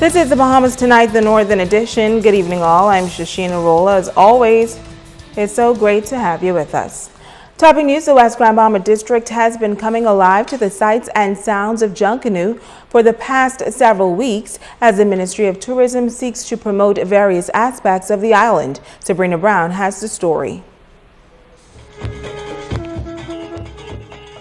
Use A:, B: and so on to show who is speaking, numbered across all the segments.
A: This is the Bahamas Tonight, the Northern Edition. Good evening, all. I'm Shashina Rolla. As always, it's so great to have you with us. Topping news, the West Grand Bahama District has been coming alive to the sights and sounds of Junkanoo for the past several weeks as the Ministry of Tourism seeks to promote various aspects of the island. Sabrina Brown has the story.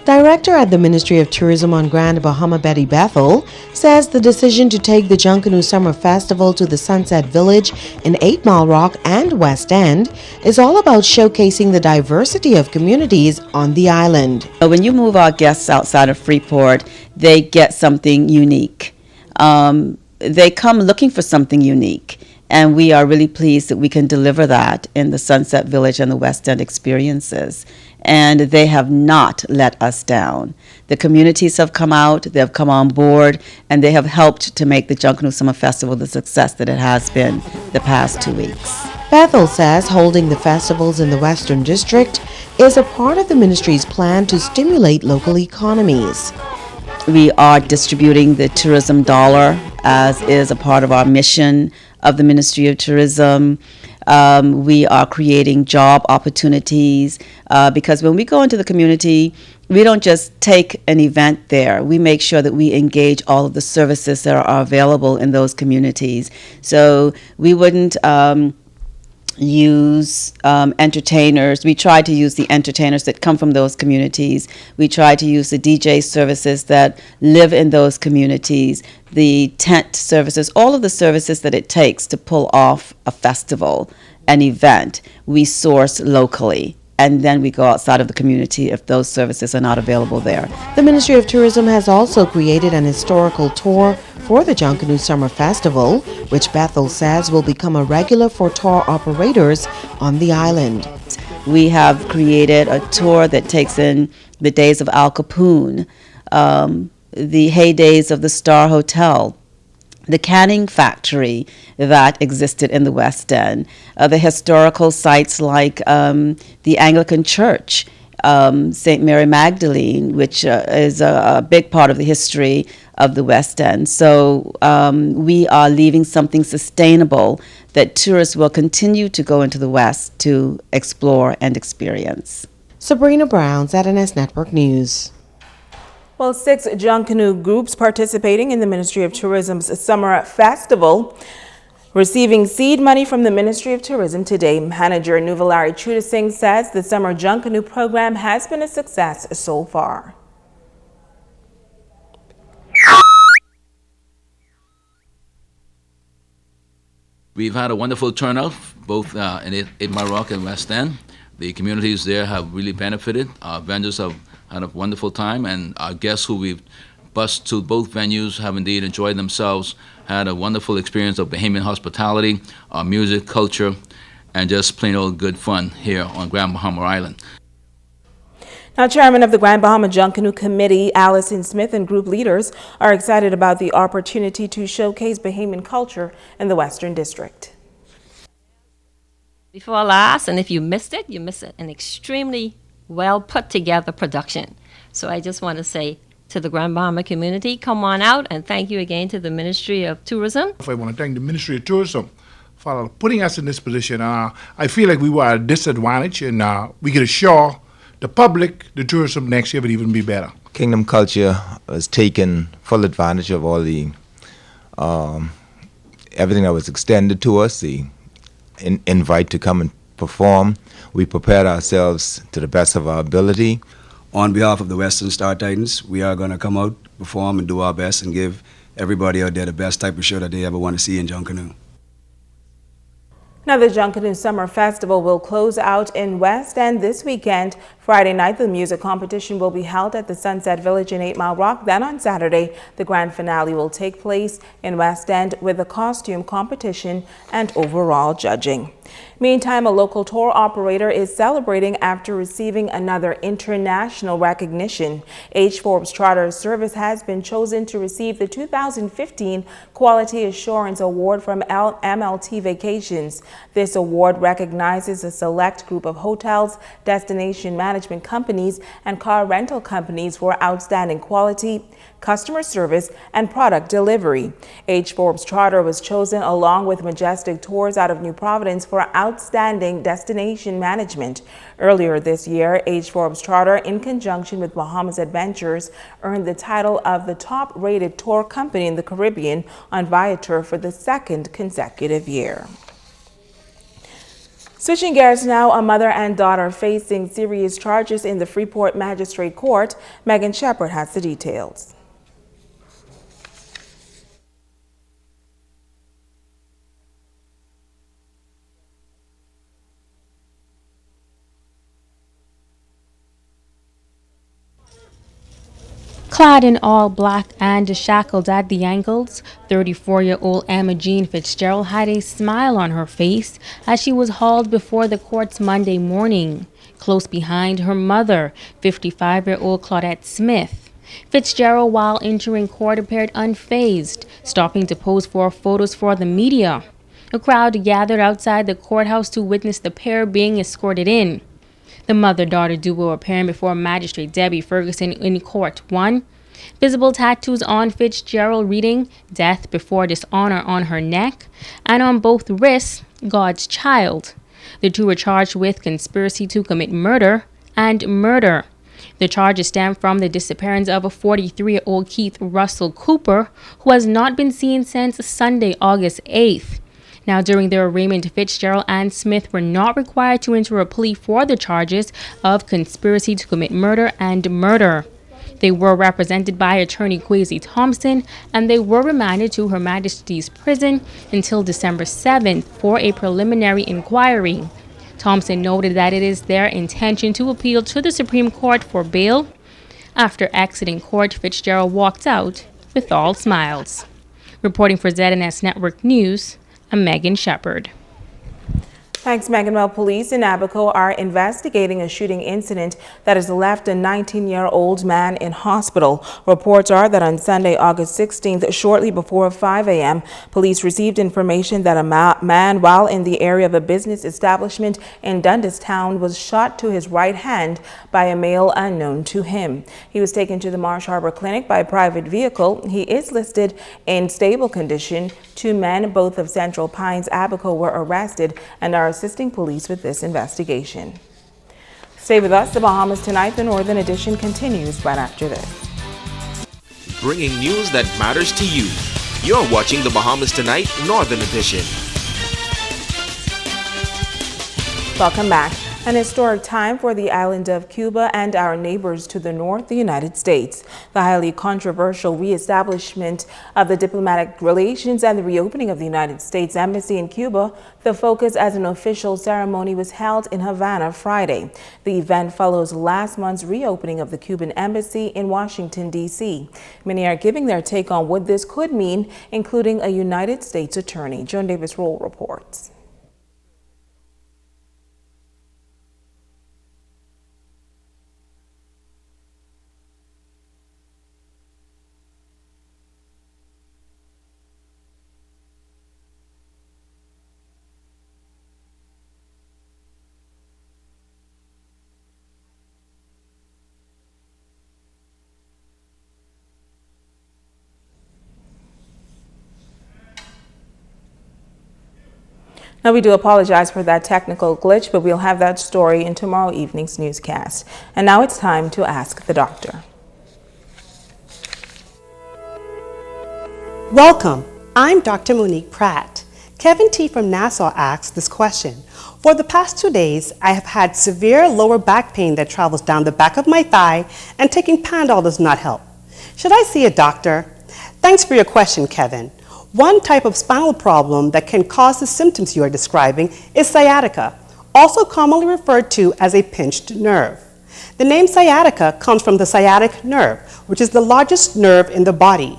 B: Director at the Ministry of Tourism on Grand Bahama, Betty Bethel, says the decision to take the Junkanoo Summer Festival to the Sunset Village in 8 Mile Rock and West End is all about showcasing the diversity of communities on the island.
C: When you move our guests outside of Freeport, they get something unique. They come looking for something unique. And we are really pleased that we can deliver that in the Sunset Village and the West End experiences. And they have not let us down. The communities have come out, they have come on board, and they have helped to make the Junkanoo Summer Festival the success that it has been the past 2 weeks.
B: Bethel says holding the festivals in the Western District is a part of the ministry's plan to stimulate local economies.
C: We are distributing the tourism dollar, as is a part of our mission of the Ministry of Tourism. We are creating job opportunities because when we go into the community, we don't just take an event there. We make sure that we engage all of the services that are available in those communities. So we wouldn't use entertainers. We try to use the entertainers that come from those communities. We try to use the DJ services that live in those communities, the tent services, all of the services that it takes to pull off a festival, an event, we source locally. And then we go outside of the community if those services are not available there.
B: The Ministry of Tourism has also created an historical tour for the Junkanoo Summer Festival, which Bethel says will become a regular for tour operators on the island.
C: We have created a tour that takes in the days of Al Capone, the heydays of the Star Hotel, the canning factory that existed in the West End, the historical sites like the Anglican Church, St. Mary Magdalene, which is a big part of the history of the West End. So we are leaving something sustainable that tourists will continue to go into the West to explore and experience.
B: Sabrina Brown, ZNS Network News.
A: Well, 6 Junkanoo groups participating in the Ministry of Tourism's Summer Festival receiving seed money from the Ministry of Tourism today. Manager Nuvalari Chudasingh says the Summer Junkanoo program has been a success so far.
D: We've had a wonderful turnout, both in 8 Mile Rock and West End. The communities there have really benefited. Our vendors have had a wonderful time, and our guests who we've bused to both venues have indeed enjoyed themselves, had a wonderful experience of Bahamian hospitality, our music, culture, and just plain old good fun here on Grand Bahama Island.
A: Now, Chairman of the Grand Bahama Junkanoo Committee, Allison Smith, and group leaders are excited about the opportunity to showcase Bahamian culture in the Western District.
E: Before last, and if you missed it, an extremely well put together production. So I just want to say to the Grand Bahama community, come on out, and thank you again to the Ministry of Tourism.
F: I want to thank the Ministry of Tourism for putting us in this position. I feel like we were at a disadvantage, and we could assure the public the tourism next year would even be better.
G: Kingdom Culture has taken full advantage of all the everything that was extended to us, the invite to come and perform. We prepared ourselves to the best of our ability.
H: On behalf of the Western Star Titans, we are going to come out, perform, and do our best and give everybody out there the best type of show that they ever want to see in Junkanoo.
A: Now, the Junkanoo Summer Festival will close out in West End this weekend. Friday night, the music competition will be held at the Sunset Village in 8 Mile Rock. Then on Saturday, the grand finale will take place in West End with a costume competition and overall judging. Meantime, a local tour operator is celebrating after receiving another international recognition. H. Forbes Charter Service has been chosen to receive the 2015 Quality Assurance Award from MLT Vacations. This award recognizes a select group of hotels, destination management companies, and car rental companies for outstanding quality, customer service, and product delivery. H. Forbes Charter was chosen along with Majestic Tours out of New Providence for outstanding destination management. Earlier this year, H. Forbes Charter, in conjunction with Bahamas Adventures, earned the title of the top-rated tour company in the Caribbean on Viator for the second consecutive year. Switching gears now, a mother and daughter facing serious charges in the Freeport Magistrate Court. Megan Shepard has the details.
I: Clad in all black and shackled at the ankles, 34-year-old Emma Jean Fitzgerald had a smile on her face as she was hauled before the courts Monday morning. Close behind her mother, 55-year-old Claudette Smith. Fitzgerald, while entering court, appeared unfazed, stopping to pose for photos for the media. A crowd gathered outside the courthouse to witness the pair being escorted in. The mother-daughter duo appearing before Magistrate Debbie Ferguson in court 1. Visible tattoos on Fitzgerald reading "Death Before Dishonor" on her neck, and on both wrists, "God's Child." The two were charged with conspiracy to commit murder and murder. The charges stem from the disappearance of a 43-year-old Keith Russell Cooper, who has not been seen since Sunday, August 8th. Now, during their arraignment, Fitzgerald and Smith were not required to enter a plea for the charges of conspiracy to commit murder and murder. They were represented by attorney Kwesi Thompson, and they were remanded to Her Majesty's Prison until December 7th for a preliminary inquiry. Thompson noted that it is their intention to appeal to the Supreme Court for bail. After exiting court, Fitzgerald walked out with all smiles. Reporting for ZNS Network News, I'm Megan Shepard.
A: Thanks, Megan. Well, police in Abaco are investigating a shooting incident that has left a 19-year-old man in hospital. Reports are that on Sunday, August 16th, shortly before 5 a.m., police received information that a man, while in the area of a business establishment in Dundas Town, was shot to his right hand by a male unknown to him. He was taken to the Marsh Harbor Clinic by private vehicle. He is listed in stable condition. 2 men, both of Central Pines, Abaco, were arrested and are assisting police with this investigation. Stay with us. The Bahamas Tonight, the Northern Edition, continues right after this.
J: Bringing news that matters to you. You're watching the Bahamas Tonight, Northern Edition.
A: Welcome back. An historic time for the island of Cuba and our neighbors to the north, the United States. The highly controversial reestablishment of the diplomatic relations and the reopening of the United States Embassy in Cuba, the focus as an official ceremony, was held in Havana Friday. The event follows last month's reopening of the Cuban Embassy in Washington, D.C. Many are giving their take on what this could mean, including a United States attorney. Joan Davis-Roll reports. Now, we do apologize for that technical glitch, but we'll have that story in tomorrow evening's newscast. And now it's time to ask the doctor.
K: Welcome. I'm Dr. Monique Pratt. Kevin T. from Nassau asks this question. For the past 2 days, I have had severe lower back pain that travels down the back of my thigh, and taking Panadol does not help. Should I see a doctor? Thanks for your question, Kevin. One type of spinal problem that can cause the symptoms you are describing is sciatica, also commonly referred to as a pinched nerve. The name sciatica comes from the sciatic nerve, which is the largest nerve in the body.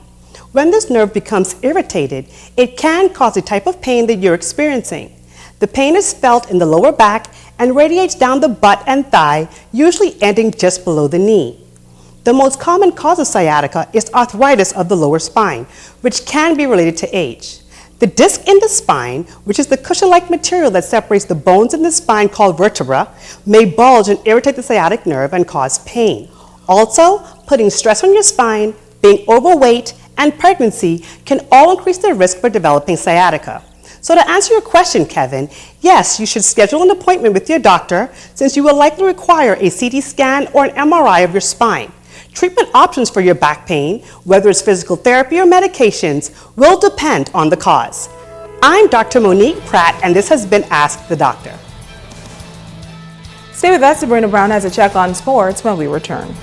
K: When this nerve becomes irritated, it can cause a type of pain that you're experiencing. The pain is felt in the lower back and radiates down the butt and thigh, usually ending just below the knee. The most common cause of sciatica is arthritis of the lower spine, which can be related to age. The disc in the spine, which is the cushion-like material that separates the bones in the spine called vertebra, may bulge and irritate the sciatic nerve and cause pain. Also, putting stress on your spine, being overweight, and pregnancy can all increase the risk for developing sciatica. So to answer your question, Kevin, yes, you should schedule an appointment with your doctor since you will likely require a CT scan or an MRI of your spine. Treatment options for your back pain, whether it's physical therapy or medications, will depend on the cause. I'm Dr. Monique Pratt, and this has been Ask the Doctor.
A: Stay with us. Sabrina Brown has a check on sports when we return.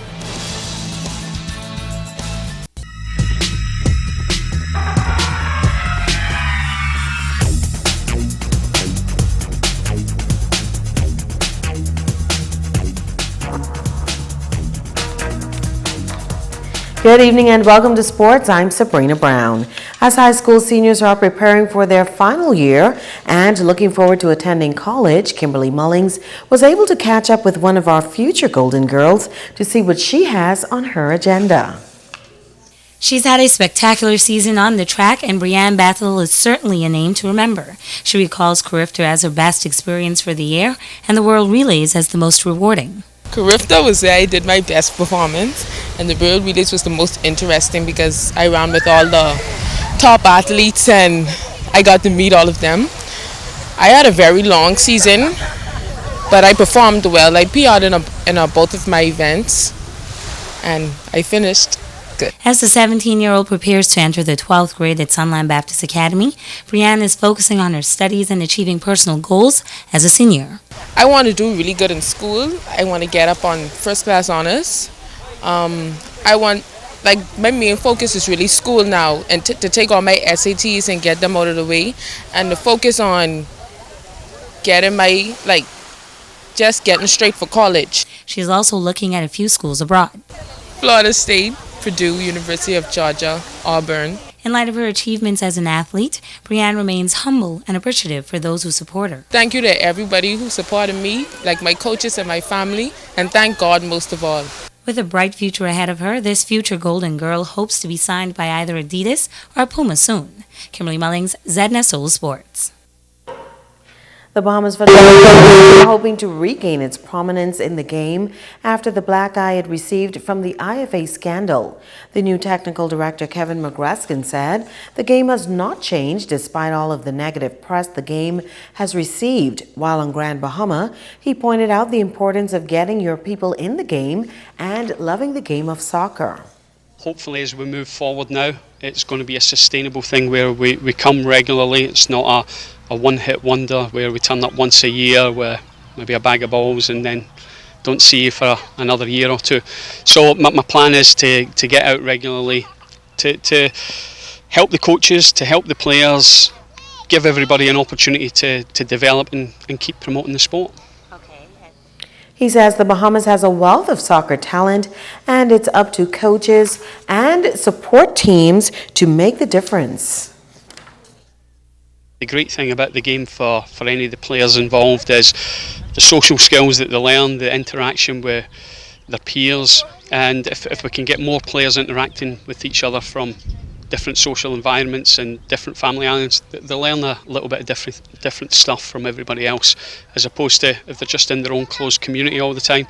B: Good evening and welcome to sports. I'm Sabrina Brown. As high school seniors are preparing for their final year and looking forward to attending college, Kimberly Mullings was able to catch up with one of our future Golden Girls to see what she has on her agenda.
L: She's had a spectacular season on the track, and Brianne Bethel is certainly a name to remember. She recalls Carifta as her best experience for the year and the World Relays as the most rewarding.
M: Carifta was where I did my best performance, and the World Relays was the most interesting because I ran with all the top athletes and I got to meet all of them. I had a very long season, but I performed well. I PR'd in both of my events, and I finished good.
L: As the 17-year-old prepares to enter the 12th grade at Sunland Baptist Academy, Brianne is focusing on her studies and achieving personal goals as a senior.
M: I want to do really good in school. I want to get up on first class honors. My main focus is really school now, and to take all my SATs and get them out of the way, and to focus on getting getting straight for college.
L: She's also looking at a few schools abroad.
M: Florida State, Purdue, University of Georgia, Auburn.
L: In light of her achievements as an athlete, Brianne remains humble and appreciative for those who support her.
M: Thank you to everybody who supported me, like my coaches and my family, and thank God most of all.
L: With a bright future ahead of her, this future Golden Girl hopes to be signed by either Adidas or Puma soon. Kimberly Mullings, ZNS Soul Sports.
B: The Bahamas football team is hoping to regain its prominence in the game after the black eye it received from the IFA scandal. The new technical director, Kevin McGreskin, said the game has not changed despite all of the negative press the game has received. While on Grand Bahama, he pointed out the importance of getting your people in the game and loving the game of soccer.
N: Hopefully, as we move forward now, it's going to be a sustainable thing where we come regularly. It's not a one-hit wonder where we turn up once a year with maybe a bag of balls and then don't see you for another year or two. So my plan is to get out regularly, to help the coaches, to help the players, give everybody an opportunity to develop and keep promoting the sport.
B: He says the Bahamas has a wealth of soccer talent and it's up to coaches and support teams to make the difference.
N: The great thing about the game for any of the players involved is the social skills that they learn, the interaction with their peers, and if we can get more players interacting with each other from different social environments and different family islands, they learn a little bit of different stuff from everybody else, as opposed to if they're just in their own closed community all the time,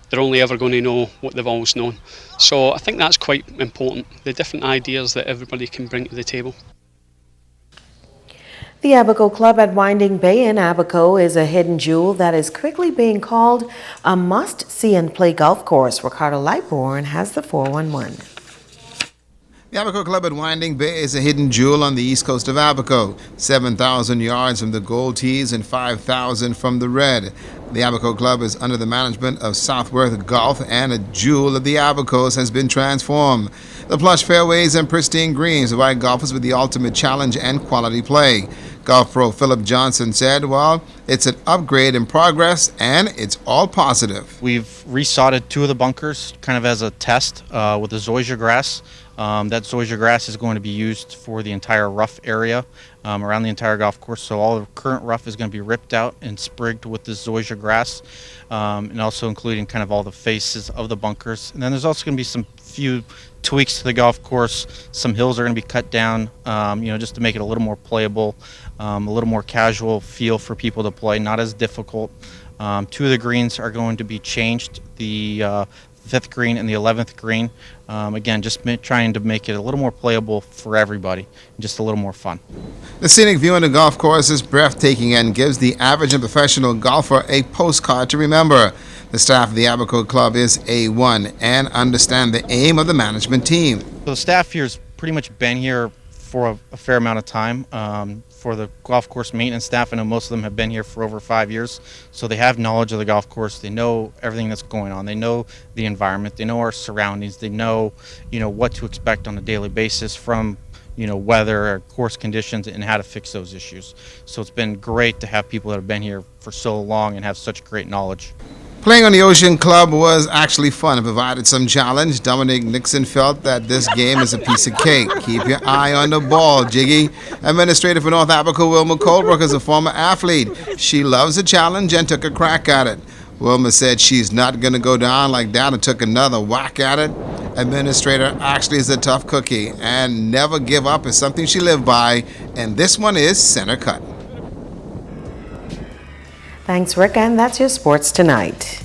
N: they're only ever going to know what they've always known. So I think that's quite important, the different ideas that everybody can bring to the table.
B: The Abaco Club at Winding Bay in Abaco is a hidden jewel that is quickly being called a must-see and play golf course. Ricardo Lightbourne has the 411.
O: The Abaco Club at Winding Bay is a hidden jewel on the east coast of Abaco, 7,000 yards from the gold tees and 5,000 from the red. The Abaco Club is under the management of Southworth Golf, and a jewel of the Abacos has been transformed. The plush fairways and pristine greens provide golfers with the ultimate challenge and quality play. Golf pro Philip Johnson said, well, it's an upgrade in progress and it's all positive.
P: We've resodded 2 of the bunkers kind of as a test with the zoysia grass. That zoysia grass is going to be used for the entire rough area around the entire golf course. So all the current rough is going to be ripped out and sprigged with this zoysia grass, and also including kind of all the faces of the bunkers. And then there's also going to be some few tweaks to the golf course. Some hills are going to be cut down, just to make it a little more playable, a little more casual feel for people to play, not as difficult. 2 of the greens are going to be changed. The 5th green and the 11th green. Again, just trying to make it a little more playable for everybody and just a little more fun.
O: The scenic view on the golf course is breathtaking and gives the average and professional golfer a postcard to remember. The staff of the Abaco Club is A1 and understand the aim of the management team.
P: So the staff here has pretty much been here for a fair amount of time. For the golf course maintenance staff, I know most of them have been here for over 5 years, so they have knowledge of the golf course. They know everything that's going on. They know the environment. They know our surroundings. They know, what to expect on a daily basis from, weather or course conditions and how to fix those issues. So it's been great to have people that have been here for so long and have such great knowledge.
O: Playing on the Ocean Club was actually fun and provided some challenge. Dominic Nixon felt that this game is a piece of cake. Keep your eye on the ball, Jiggy. Administrator for North Abaco, Wilma Colebrook, is a former athlete. She loves a challenge and took a crack at it. Wilma said she's not going to go down like that and took another whack at it. Administrator actually is a tough cookie, and never give up is something she lived by, and this one is center cut.
B: Thanks, Rick, and that's your sports tonight.